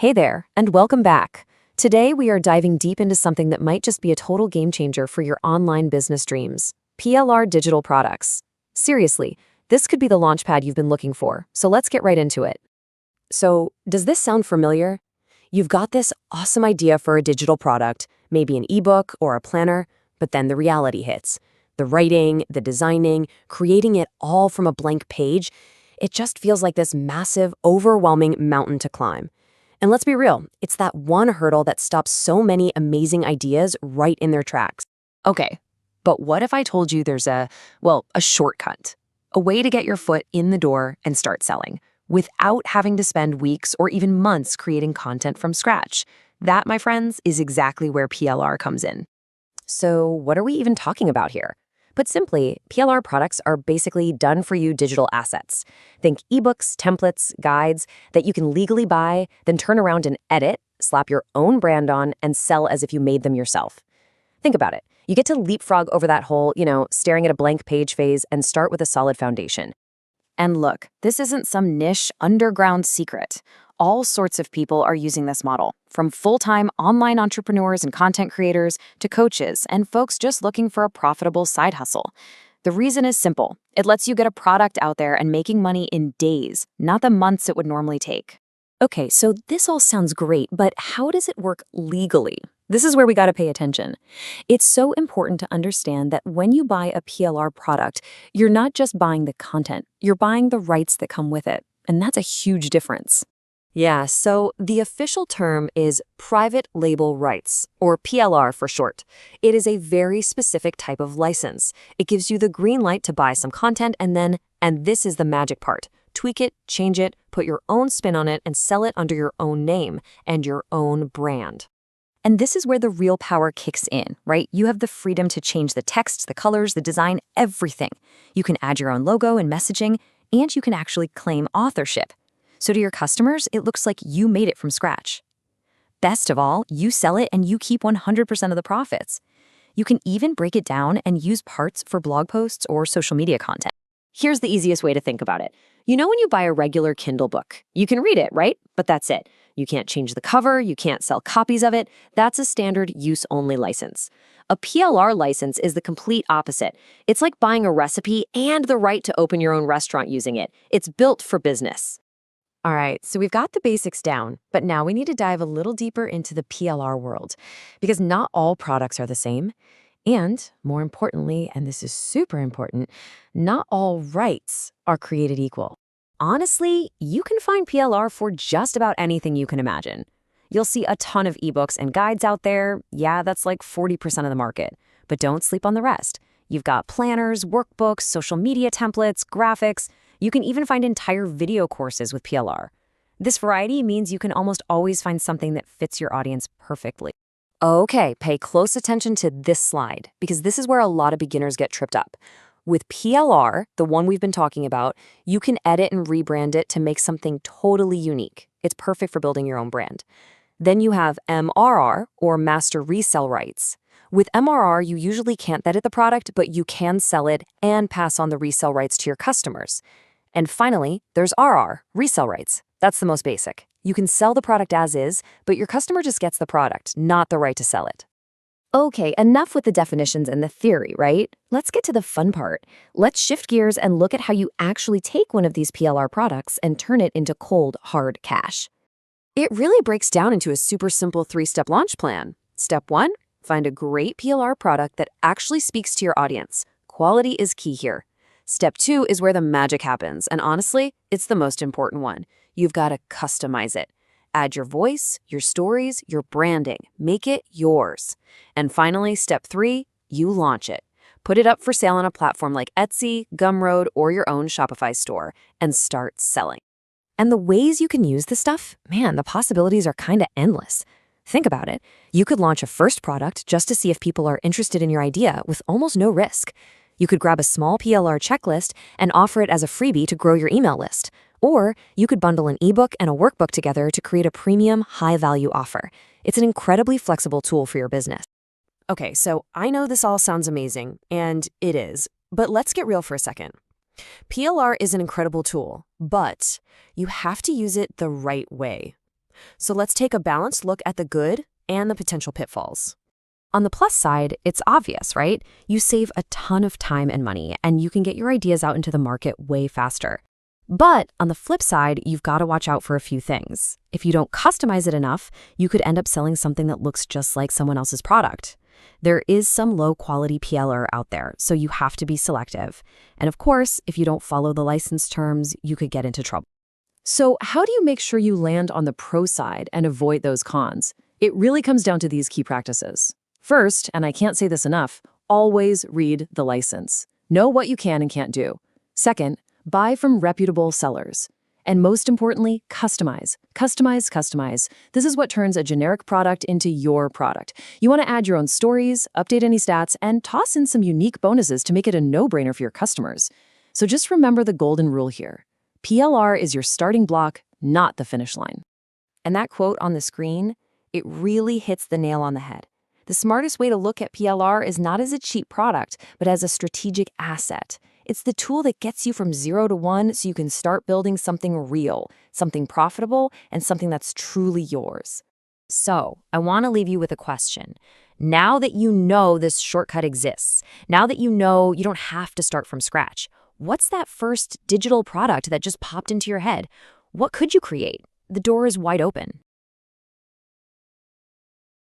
Hey there, and welcome back. Today we are diving deep into something that might just be a total game changer for your online business dreams. PLR digital products. Seriously, this could be the launchpad you've been looking for, so let's get right into it. So, does this sound familiar? You've got this awesome idea for a digital product, maybe an ebook or a planner, but then the reality hits. The writing, the designing, creating it all from a blank page, it just feels like this massive, overwhelming mountain to climb. And let's be real, it's that one hurdle that stops so many amazing ideas right in their tracks. Okay, but what if I told you there's a shortcut? A way to get your foot in the door and start selling, without having to spend weeks or even months creating content from scratch. That, my friends, is exactly where PLR comes in. So what are we even talking about here? Put simply, PLR products are basically done-for-you digital assets. Think ebooks, templates, guides that you can legally buy, then turn around and edit, slap your own brand on, and sell as if you made them yourself. Think about it. You get to leapfrog over that whole, staring at a blank page phase and start with a solid foundation. And look, this isn't some niche, underground secret. All sorts of people are using this model, from full-time online entrepreneurs and content creators to coaches and folks just looking for a profitable side hustle. The reason is simple. It lets you get a product out there and making money in days, not the months it would normally take. Okay, so this all sounds great, but how does it work legally? This is where we got to pay attention. It's so important to understand that when you buy a PLR product, you're not just buying the content, you're buying the rights that come with it. And that's a huge difference. Yeah, so the official term is Private Label Rights, or PLR for short. It is a very specific type of license. It gives you the green light to buy some content and this is the magic part, tweak it, change it, put your own spin on it, and sell it under your own name and your own brand. And this is where the real power kicks in, right? You have the freedom to change the text, the colors, the design, everything. You can add your own logo and messaging, and you can actually claim authorship. So to your customers, it looks like you made it from scratch. Best of all, you sell it and you keep 100% of the profits. You can even break it down and use parts for blog posts or social media content. Here's the easiest way to think about it. You know when you buy a regular Kindle book, you can read it, right? But that's it. You can't change the cover, you can't sell copies of it. That's a standard use-only license. A PLR license is the complete opposite. It's like buying a recipe and the right to open your own restaurant using it. It's built for business. All right, so we've got the basics down, but now we need to dive a little deeper into the PLR world, because not all products are the same. And more importantly, and this is super important, not all rights are created equal. Honestly, you can find PLR for just about anything you can imagine. You'll see a ton of ebooks and guides out there. Yeah, that's like 40% of the market. But don't sleep on the rest. You've got planners, workbooks, social media templates, graphics. You can even find entire video courses with PLR. This variety means you can almost always find something that fits your audience perfectly. Okay, pay close attention to this slide, because this is where a lot of beginners get tripped up. With PLR, the one we've been talking about, you can edit and rebrand it to make something totally unique. It's perfect for building your own brand. Then you have MRR, or Master Resell Rights. With MRR, you usually can't edit the product, but you can sell it and pass on the resell rights to your customers. And finally, there's RR, Resell Rights. That's the most basic. You can sell the product as is, but your customer just gets the product, not the right to sell it. Okay, enough with the definitions and the theory, right? Let's get to the fun part. Let's shift gears and look at how you actually take one of these PLR products and turn it into cold, hard cash. It really breaks down into a super simple 3-step launch plan. Step 1, find a great PLR product that actually speaks to your audience. Quality is key here. Step 2 is where the magic happens, and honestly, it's the most important one. You've got to customize it. Add your voice, your stories, your branding. Make it yours. And finally, step 3, you launch it. Put it up for sale on a platform like Etsy, Gumroad, or your own Shopify store, and start selling. And the ways you can use this stuff, man, the possibilities are kind of endless. Think about it. You could launch a first product just to see if people are interested in your idea with almost no risk. You could grab a small PLR checklist and offer it as a freebie to grow your email list. Or you could bundle an ebook and a workbook together to create a premium, high-value offer. It's an incredibly flexible tool for your business. Okay, so I know this all sounds amazing, and it is, but let's get real for a second. PLR is an incredible tool, but you have to use it the right way. So let's take a balanced look at the good and the potential pitfalls. On the plus side, it's obvious, right? You save a ton of time and money, and you can get your ideas out into the market way faster. But on the flip side, you've got to watch out for a few things. If you don't customize it enough, you could end up selling something that looks just like someone else's product. There is some low-quality PLR out there, so you have to be selective. And of course, if you don't follow the license terms, you could get into trouble. So how do you make sure you land on the pro side and avoid those cons? It really comes down to these key practices. First, and I can't say this enough, always read the license. Know what you can and can't do. Second, buy from reputable sellers. And most importantly, customize. Customize, customize. This is what turns a generic product into your product. You want to add your own stories, update any stats, and toss in some unique bonuses to make it a no-brainer for your customers. So just remember the golden rule here. PLR is your starting block, not the finish line. And that quote on the screen, it really hits the nail on the head. The smartest way to look at PLR is not as a cheap product, but as a strategic asset. It's the tool that gets you from 0 to 1 so you can start building something real, something profitable, and something that's truly yours. So, I want to leave you with a question. Now that you know this shortcut exists, now that you know you don't have to start from scratch, what's that first digital product that just popped into your head? What could you create? The door is wide open.